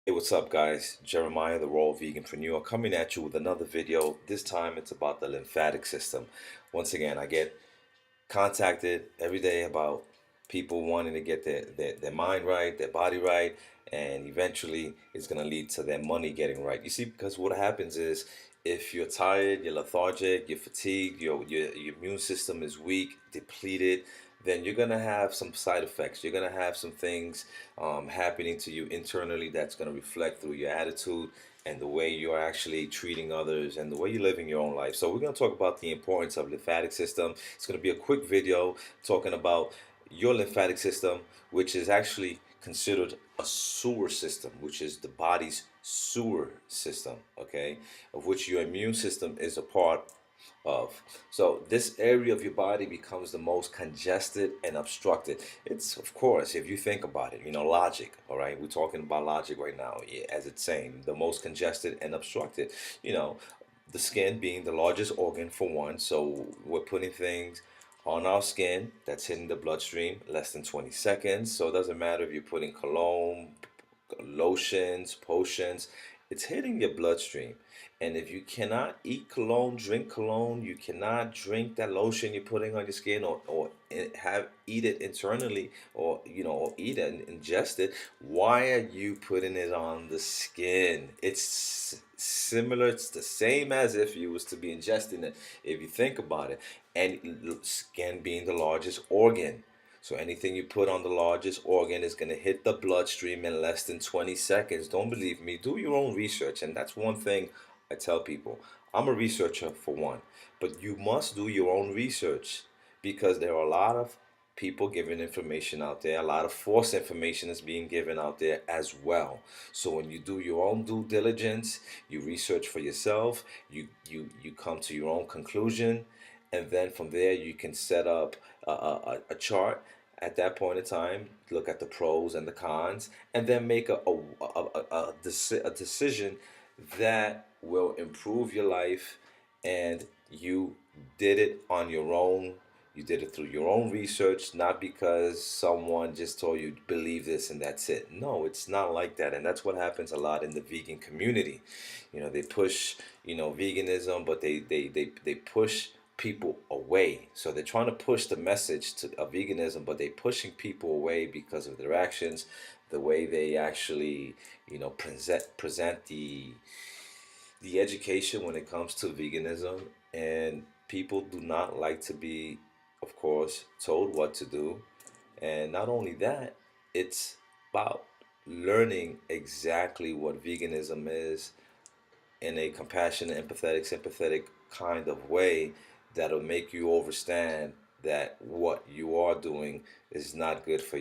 Hey, what's up, guys? Jeremiah, the Raw Veganpreneur, coming at you with another video. This time it's about the lymphatic system. Once again, I get contacted every day about people wanting to get their mind right, their body right, and eventually it's going to lead to their money getting right. You see, because what happens is if you're tired, you're lethargic, you're fatigued, your immune system is weak, depleted, then you're going to have some side effects. You're going to have some things happening to you internally that's going to reflect through your attitude and the way you're actually treating others and the way you're living your own life. So we're going to talk about the importance of lymphatic system. It's going to be a quick video talking about your lymphatic system, which is actually considered a sewer system, which is the body's sewer system, okay, of which your immune system is a part of. So this area of your body becomes the most congested and obstructed. It's, of course, if you think about it, logic, all right? We're talking about logic right now, as it's saying, the most congested and obstructed. You know, the skin being the largest organ for one, so we're putting things on our skin that's hitting the bloodstream less than 20 seconds. So it doesn't matter if you're putting cologne, lotions, potions, it's hitting your bloodstream. And if you cannot eat cologne, drink cologne, you cannot drink that lotion you're putting on your skin, or eat it internally, or eat it and ingest it, why are you putting it on the skin? It's similar, it's the same as if you was to be ingesting it, if you think about it. And skin being the largest organ, so anything you put on the largest organ is going to hit the bloodstream in less than 20 seconds. Don't believe me. Do your own research. And that's one thing I tell people. I'm a researcher for one, but you must do your own research because there are a lot of people giving information out there. A lot of false information is being given out there as well. So when you do your own due diligence, you research for yourself, you come to your own conclusion, and then from there you can set up a chart at that point in time, look at the pros and the cons, and then make a decision that will improve your life. And you did it on your own. You did it through your own research, not because someone just told you believe this and that's it. No, it's not like that. And that's what happens a lot in the vegan community. They push, veganism, but they push people away. So they're trying to push the message of veganism, but they're pushing people away because of their actions, the way they actually, present the education when it comes to veganism. And people do not like to be, of course, told what to do. And not only that, it's about learning exactly what veganism is in a compassionate, empathetic, sympathetic kind of way that'll make you understand that what you are doing is not good for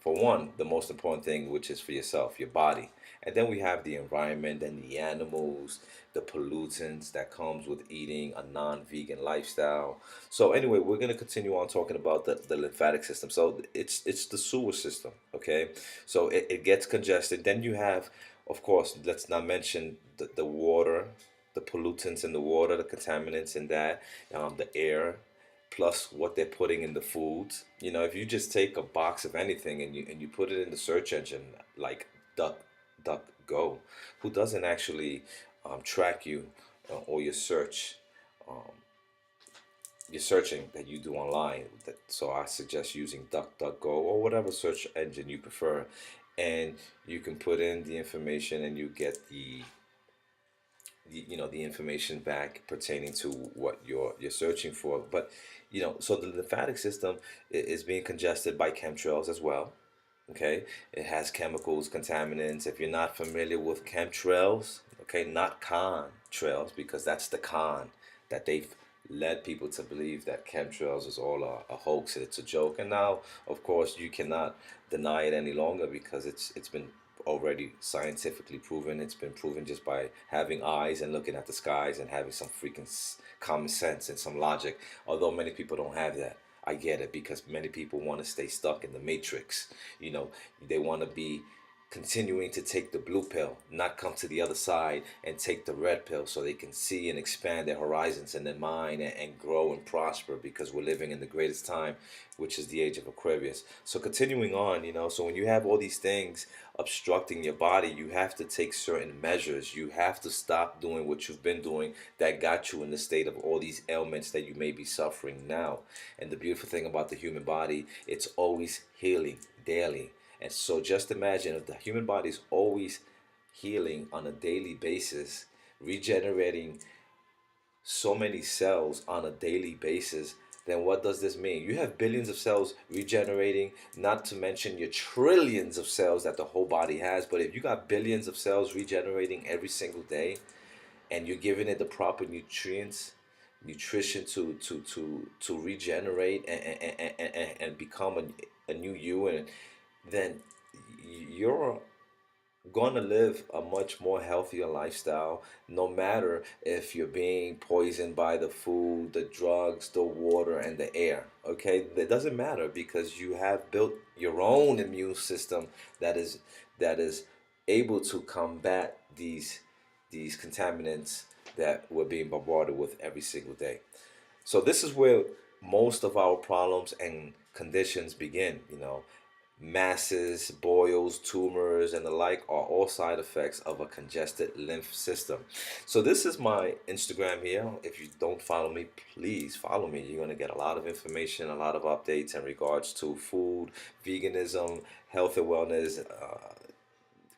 one, the most important thing, which is for yourself, your body. And then we have the environment and the animals, the pollutants that comes with eating a non-vegan lifestyle. So anyway, we're going to continue on talking about the lymphatic system. So it's the sewer system, okay? So it gets congested. Then you have, of course, let's not mention the water, the pollutants in the water, the contaminants in that, the air, plus what they're putting in the foods. If you just take a box of anything and you put it in the search engine like Go, who doesn't actually track you or um, your searching that you do online. So I suggest using DuckDuckGo or whatever search engine you prefer, and you can put in the information and you get the information back pertaining to what you're searching for. But so the lymphatic system is being congested by chemtrails as well. Okay, it has chemicals, contaminants. If you're not familiar with chemtrails, okay, not con trails, because that's the con that they've led people to believe that chemtrails is all a hoax, it's a joke. And now, of course, you cannot deny it any longer because it's been already scientifically proven. It's been proven just by having eyes and looking at the skies and having some freaking common sense and some logic. Although many people don't have that. I get it, because many people want to stay stuck in the matrix. They want to be continuing to take the blue pill, not come to the other side and take the red pill so they can see and expand their horizons in their mind and grow and prosper, because we're living in the greatest time, which is the age of Aquarius. So continuing on, so when you have all these things obstructing your body, you have to take certain measures. You have to stop doing what you've been doing that got you in the state of all these ailments that you may be suffering now. And the beautiful thing about the human body, it's always healing daily. And so just imagine if the human body is always healing on a daily basis, regenerating so many cells on a daily basis, then what does this mean? You have billions of cells regenerating, not to mention your trillions of cells that the whole body has. But if you got billions of cells regenerating every single day, and you're giving it the proper nutrition to regenerate and become a new you, and then you're going to live a much more healthier lifestyle, no matter if you're being poisoned by the food, the drugs, the water, and the air. Okay, it doesn't matter, because you have built your own immune system that is able to combat these contaminants that we're being bombarded with every single day. So this is where most of our problems and conditions begin. Masses, boils, tumors, and the like are all side effects of a congested lymph system. So this is my Instagram here. If you don't follow me, please follow me. You're going to get a lot of information, a lot of updates in regards to food, veganism, health and wellness,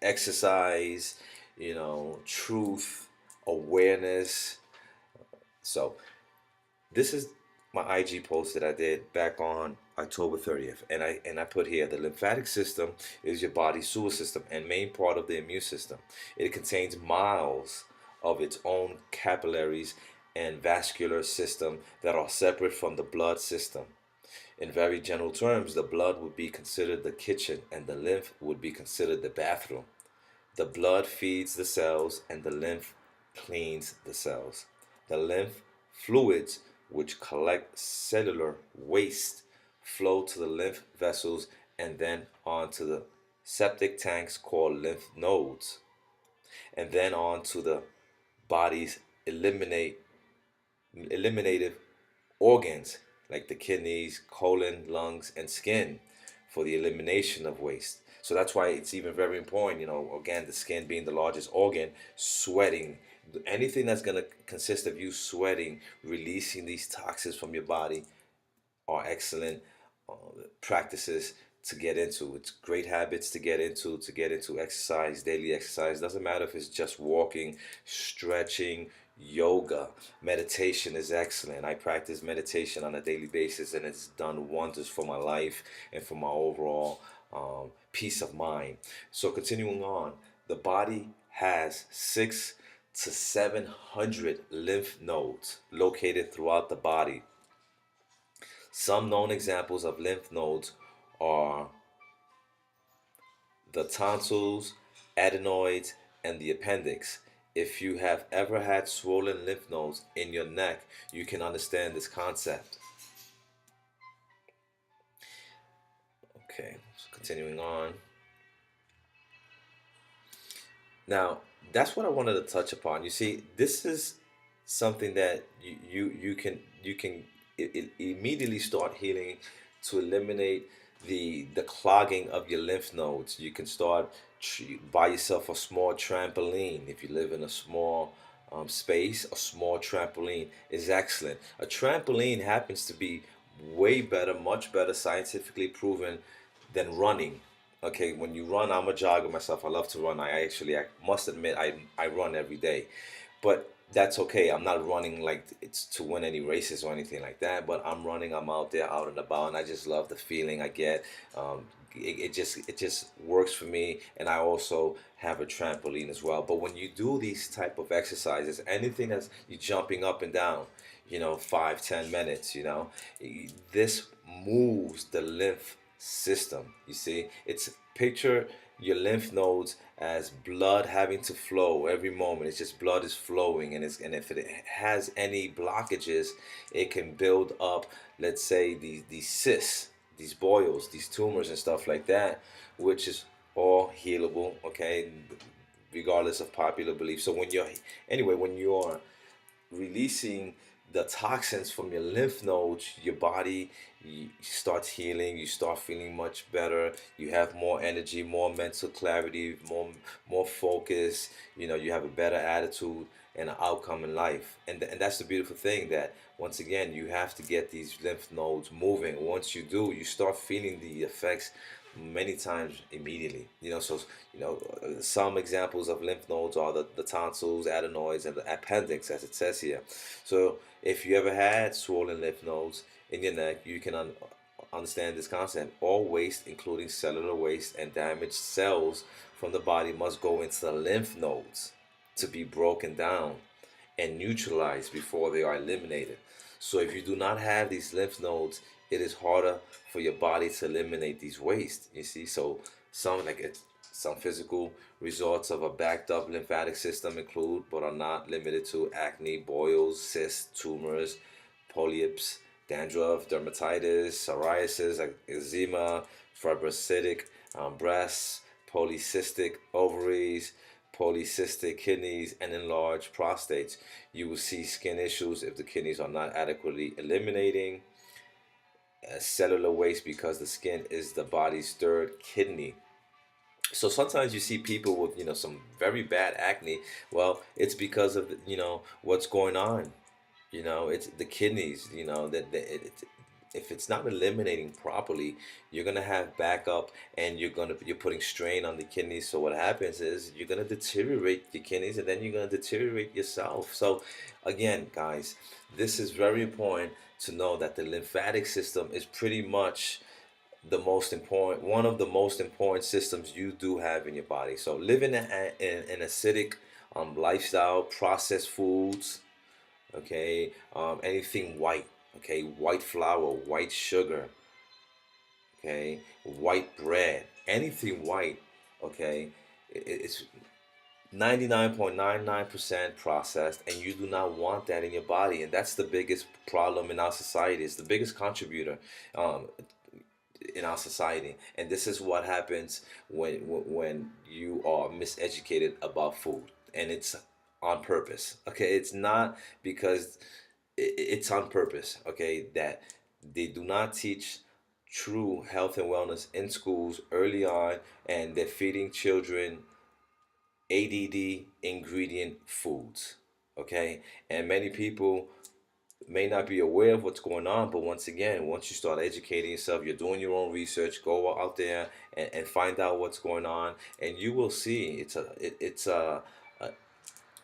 exercise, truth, awareness. So this is my IG post that I did back on October 30th, and I put here: the lymphatic system is your body's sewer system and main part of the immune system. It contains miles of its own capillaries and vascular system that are separate from the blood system. In very general terms, the blood would be considered the kitchen and the lymph would be considered the bathroom. The blood feeds the cells and the lymph cleans the cells. The lymph fluids, which collect cellular waste, flow to the lymph vessels and then on to the septic tanks called lymph nodes, and then on to the body's eliminative organs like the kidneys, colon, lungs, and skin for the elimination of waste. So that's why it's even very important, again, the skin being the largest organ, sweating. Anything that's going to consist of you sweating, releasing these toxins from your body are excellent practices to get into. It's great habits to get into exercise, daily exercise. Doesn't matter if it's just walking, stretching, yoga. Meditation is excellent. I practice meditation on a daily basis, and it's done wonders for my life and for my overall peace of mind. So continuing on, the body has 600 to 700 lymph nodes located throughout the body. Some known examples of lymph nodes are the tonsils, adenoids, and the appendix. If you have ever had swollen lymph nodes in your neck, you can understand this concept. Okay, so continuing on. Now, that's what I wanted to touch upon. You see, this is something that you can immediately start healing to eliminate the clogging of your lymph nodes. You can start buy yourself a small trampoline. If you live in a small space, a small trampoline is excellent. A trampoline happens to be way better, much better, scientifically proven than running. Okay, when you run, I'm a jogger myself. I love to run. I must admit, I run every day, but that's okay. I'm not running like it's to win any races or anything like that. But I'm running. I'm out there, out and about, and I just love the feeling I get. It just works for me, and I also have a trampoline as well. But when you do these type of exercises, anything that's you jumping up and down, 5-10 minutes, this moves the lymph system. You see, it's picture your lymph nodes as blood having to flow every moment. It's just blood is flowing, and if it has any blockages, it can build up, let's say, these cysts, these boils, these tumors and stuff like that, which is all healable, okay, regardless of popular belief. So when you're releasing the toxins from your lymph nodes, your body starts healing. You start feeling much better. You have more energy, more mental clarity, more focus. You have a better attitude and an outcome in life. And that's the beautiful thing, that once again you have to get these lymph nodes moving. Once you do, you start feeling the effects many times immediately. Some examples of lymph nodes are the tonsils, adenoids, and the appendix, as it says here. So if you ever had swollen lymph nodes in your neck, you can understand this concept. All waste, including cellular waste and damaged cells from the body, must go into the lymph nodes to be broken down and neutralized before they are eliminated. So if you do not have these lymph nodes, it is harder for your body to eliminate these waste. You see, so some physical results of a backed up lymphatic system include, but are not limited to, acne, boils, cysts, tumors, polyps, dandruff, dermatitis, psoriasis, eczema, fibrocytic breasts, polycystic ovaries, polycystic kidneys, and enlarged prostates. You will see skin issues if the kidneys are not adequately eliminating cellular waste, because the skin is the body's third kidney. So sometimes you see people with some very bad acne. Well, it's because of what's going on. It's the kidneys. If it's not eliminating properly, you're gonna have backup, and you're putting strain on the kidneys. So what happens is you're gonna deteriorate your kidneys, and then you're gonna deteriorate yourself. So again, guys, this is very important to know that the lymphatic system is pretty much one of the most important systems you do have in your body. So living in an acidic lifestyle, processed foods, okay, anything white, okay, white flour, white sugar, okay, white bread, anything white, okay, it's 99.99% processed, and you do not want that in your body. And that's the biggest problem in our society. It's the biggest contributor in our society. And this is what happens when you are miseducated about food, and it's on purpose. Okay, it's not because it's on purpose. Okay, that they do not teach true health and wellness in schools early on, and they're feeding children ADD ingredient foods. Okay, and many people may not be aware of what's going on, but once again, once you start educating yourself, you're doing your own research, go out there and find out what's going on, and you will see it's a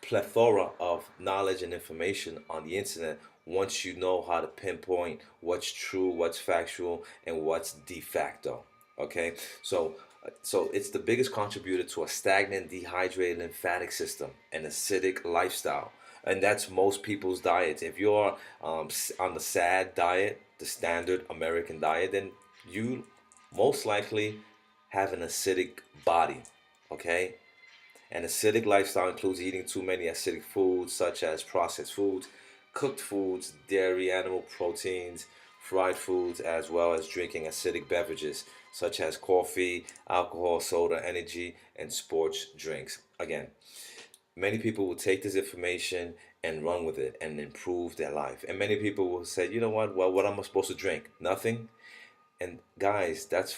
plethora of knowledge and information on the internet once you know how to pinpoint what's true, what's factual, and what's de facto. Okay, so it's the biggest contributor to a stagnant, dehydrated lymphatic system and acidic lifestyle. And that's most people's diets. If you're on the SAD diet, the standard American diet, then you most likely have an acidic body. Okay, an acidic lifestyle includes eating too many acidic foods, such as processed foods, cooked foods, dairy, animal proteins, fried foods, as well as drinking acidic beverages such as coffee, alcohol, soda, energy, and sports drinks. Again, many people will take this information and run with it and improve their life. And many people will say, you know what? Well, what am I supposed to drink? Nothing. And guys, that's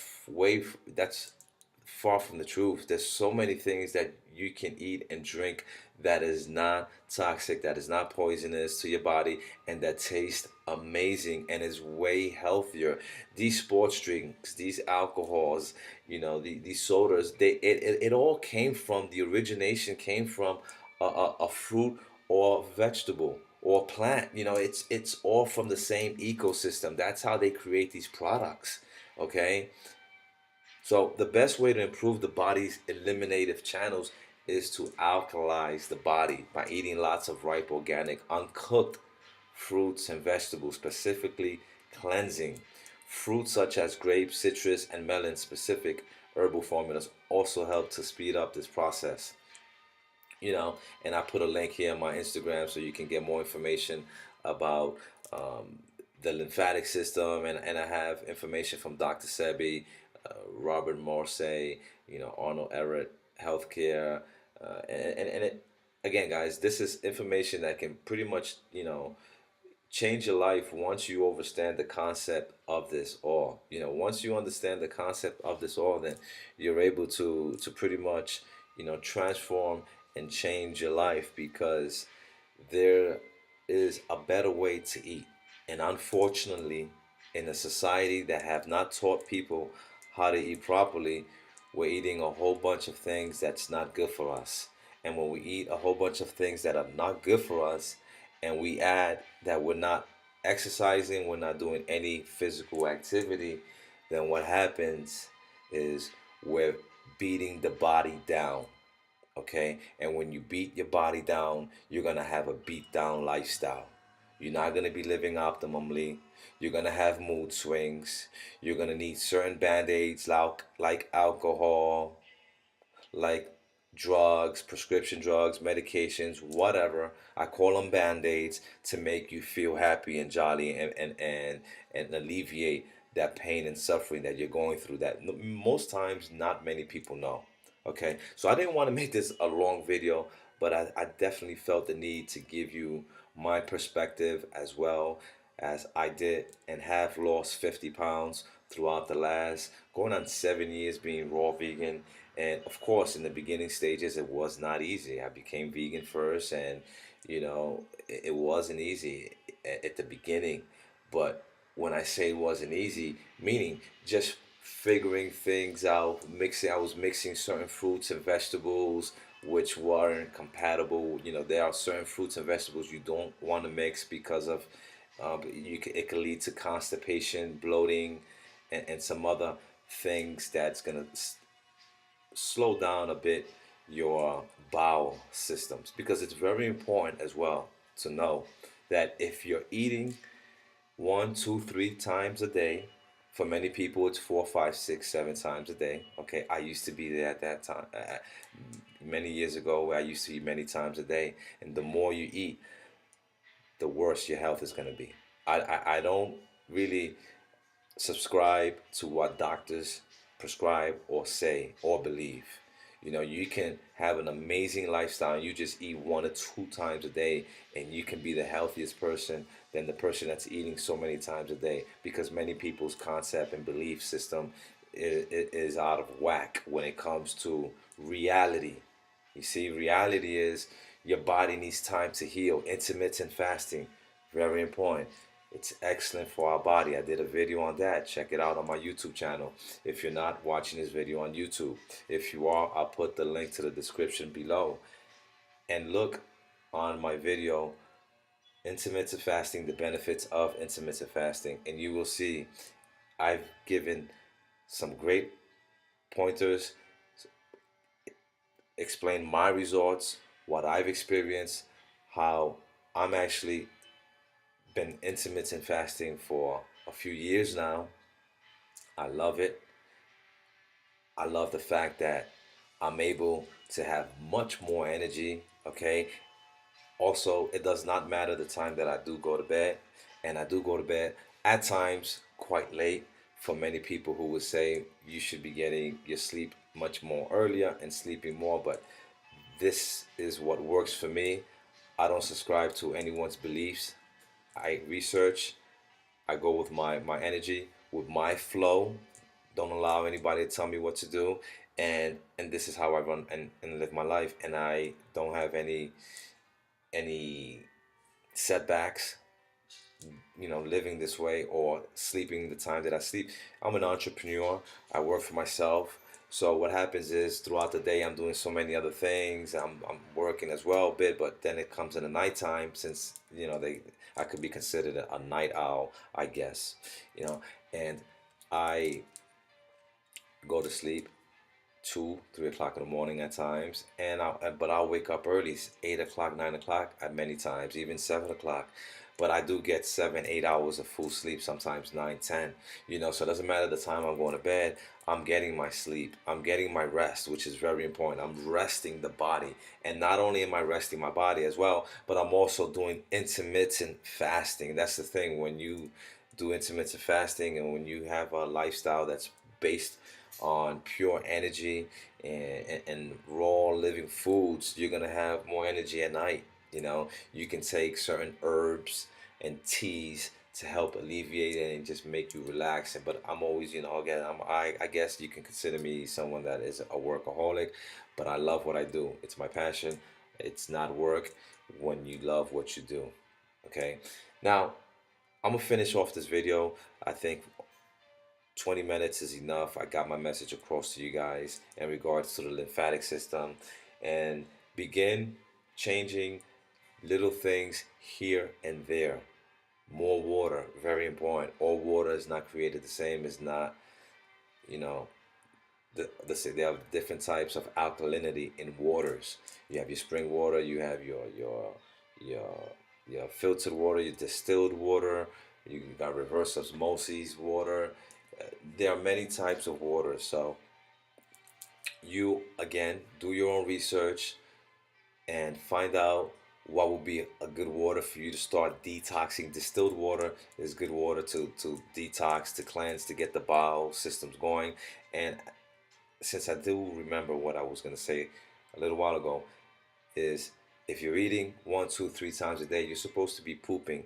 far from the truth. There's so many things that you can eat and drink that is not toxic, that is not poisonous to your body, and that tastes amazing and is way healthier. These sports drinks, these alcohols, these sodas, it all came from, the origination came from a fruit or vegetable or plant. It's all from the same ecosystem. That's how they create these products. Okay, so the best way to improve the body's eliminative channels is to alkalize the body by eating lots of ripe, organic, uncooked fruits and vegetables, specifically cleansing. Fruits such as grapes, citrus, and melon specific herbal formulas also help to speed up this process. And I put a link here on my Instagram so you can get more information about the lymphatic system, and I have information from Dr. Sebi Robert Morse, Arnold Everett Healthcare, and it, again, guys, this is information that can pretty much, change your life once you understand the concept of this all. Once you understand the concept of this all, then you're able to pretty much, transform and change your life, because there is a better way to eat. And unfortunately, in a society that have not taught people how to eat properly, we're eating a whole bunch of things that's not good for us. And when we eat a whole bunch of things that are not good for us, and we add that we're not exercising, we're not doing any physical activity, then what happens is we're beating the body down. Okay? And when you beat your body down, you're going to have a beat down lifestyle. You're not going to be living optimally. You're going to have mood swings. You're going to need certain band-aids like alcohol, like drugs, prescription drugs, medications, whatever. I call them band-aids to make you feel happy and jolly, and alleviate that pain and suffering that you're going through, that most times not many people know. Okay, so I didn't want to make this a long video, but I definitely felt the need to give you my perspective, as well as I did and have lost 50 pounds throughout the last going on 7 years being raw vegan. And of course, in the beginning stages, it was not easy. I became vegan first, and it wasn't easy at the beginning. But when I say it wasn't easy, meaning just figuring things out, I was mixing certain fruits and vegetables which weren't compatible. There are certain fruits and vegetables you don't want to mix because of it can lead to constipation, bloating, and some other things that's gonna slow down a bit your bowel systems, because it's very important as well to know that if you're eating 1, 2, 3 times a day, for many people it's 4, 5, 6, 7 times a day. Okay, I used to be there at that time, many years ago, where I used to eat many times a day. And the more you eat, the worse your health is going to be. I don't really subscribe to what doctors prescribe or say or believe. You can have an amazing lifestyle and you just eat 1 or 2 times a day, and you can be the healthiest person than the person that's eating so many times a day, because many people's concept and belief system is out of whack when it comes to reality. You see, reality is your body needs time to heal. Intermittent fasting, very important. It's excellent for our body. I did a video on that. Check it out on my YouTube channel if you're not watching this video on YouTube. If you are, I'll put the link to the description below. And look on my video, intermittent fasting, the benefits of intermittent fasting, and you will see I've given some great pointers, explain my results, what I've experienced, how I'm actually been intermittent fasting for a few years now. I love it. I love the fact that I'm able to have much more energy. Okay. Also, it does not matter the time that I do go to bed, and I do go to bed at times quite late. For many people who would say you should be getting your sleep much more earlier and sleeping more, but this is what works for me. I don't subscribe to anyone's beliefs. I research, I go with my energy, with my flow. Don't allow anybody to tell me what to do. And this is how I run and live my life. And I don't have any setbacks, living this way or sleeping the time that I sleep. I'm an entrepreneur. I work for myself. So what happens is throughout the day I'm doing so many other things. I'm working as well a bit, but then it comes in the nighttime, since I could be considered a night owl, I guess. And I go to sleep 2, 3 o'clock in the morning at times, but I'll wake up early, 8 o'clock, 9 o'clock at many times, even 7 o'clock. But I do get 7, 8 hours of full sleep, sometimes 9, 10. So it doesn't matter the time I'm going to bed. I'm getting my sleep. I'm getting my rest, which is very important. I'm resting the body, and not only am I resting my body as well, but I'm also doing intermittent fasting. That's the thing. When you do intermittent fasting, and when you have a lifestyle that's based on pure energy and raw living foods, you're gonna have more energy at night. You know, you can take certain herbs and teas to help alleviate it and just make you relax. But I'm always, you know, again, I guess you can consider me someone that is a workaholic, but I love what I do. It's my passion. It's not work when you love what you do. Okay. Now, I'm gonna finish off this video. I think 20 minutes is enough. I got my message across to you guys in regards to the lymphatic system, and begin changing little things here and there. More water, very important. All water is not created the same. Is not, you know, they have different types of alkalinity in waters. You have your spring water. You have your your filtered water, your distilled water. You got reverse osmosis water. There are many types of water. So you again do your own research and find out what would be a good water for you to start detoxing. Distilled water is good water to detox, to cleanse, to get the bowel systems going. And since I do remember what I was going to say a little while ago, is if you're eating 1, 2, 3 times a day, you're supposed to be pooping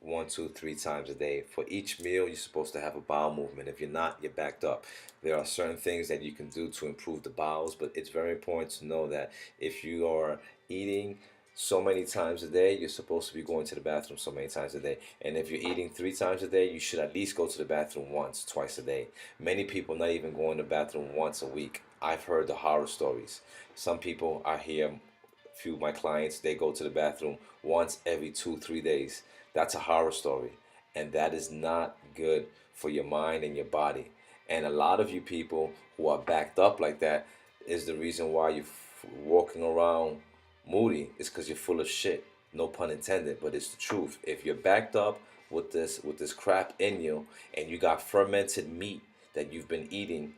1, 2, 3 times a day. For each meal, you're supposed to have a bowel movement. If you're not, you're backed up. There are certain things that you can do to improve the bowels, but it's very important to know that if you are eating so many times a day, you're supposed to be going to the bathroom so many times a day. And if you're eating 3 times a day, you should at least go to the bathroom once, twice a day. Many people not even going to the bathroom once a week. I've heard the horror stories. Some people are here, few of my clients, they go to the bathroom once every 2, 3 days. That's a horror story, and that is not good for your mind and your body. And a lot of you people who are backed up like that is the reason why you're walking around moody. It's because you're full of shit. No pun intended, but it's the truth. If you're backed up with this crap in you, and you got fermented meat that you've been eating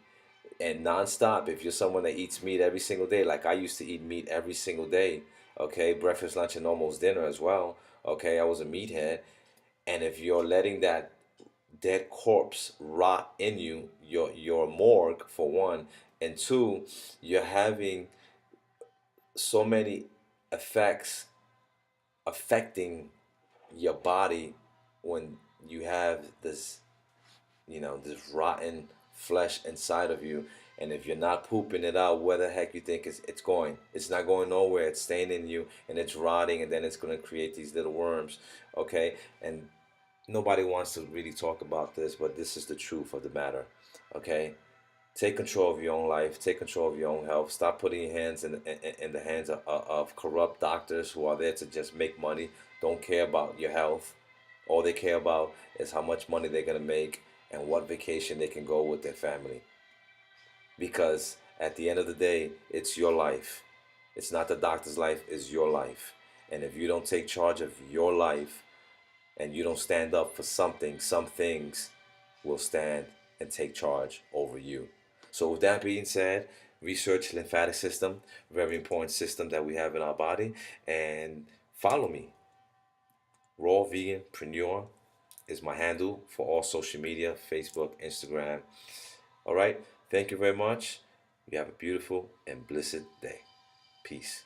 and nonstop, if you're someone that eats meat every single day, like I used to eat meat every single day, okay, breakfast, lunch, and almost dinner as well, okay, I was a meathead. And if you're letting that dead corpse rot in you, your morgue for one, and two, you're having so many effects affecting your body when you have this, you know, this rotten flesh inside of you. And if you're not pooping it out, where the heck you think it's going? It's not going nowhere. It's staying in you and it's rotting, and then it's going to create these little worms. Okay, and nobody wants to really talk about this, but this is the truth of the matter. Okay, take control of your own life. Take control of your own health. Stop putting your hands in the hands of corrupt doctors who are there to just make money. Don't care about your health. All they care about is how much money they're going to make and what vacation they can go with their family. Because at the end of the day, it's your life. It's not the doctor's life, it's your life. And if you don't take charge of your life and you don't stand up for something, some things will stand and take charge over you. So with that being said, research lymphatic system, very important system that we have in our body, and follow me. Raw Veganpreneur is my handle for all social media, Facebook, Instagram. All right. Thank you very much. You have a beautiful and blessed day. Peace.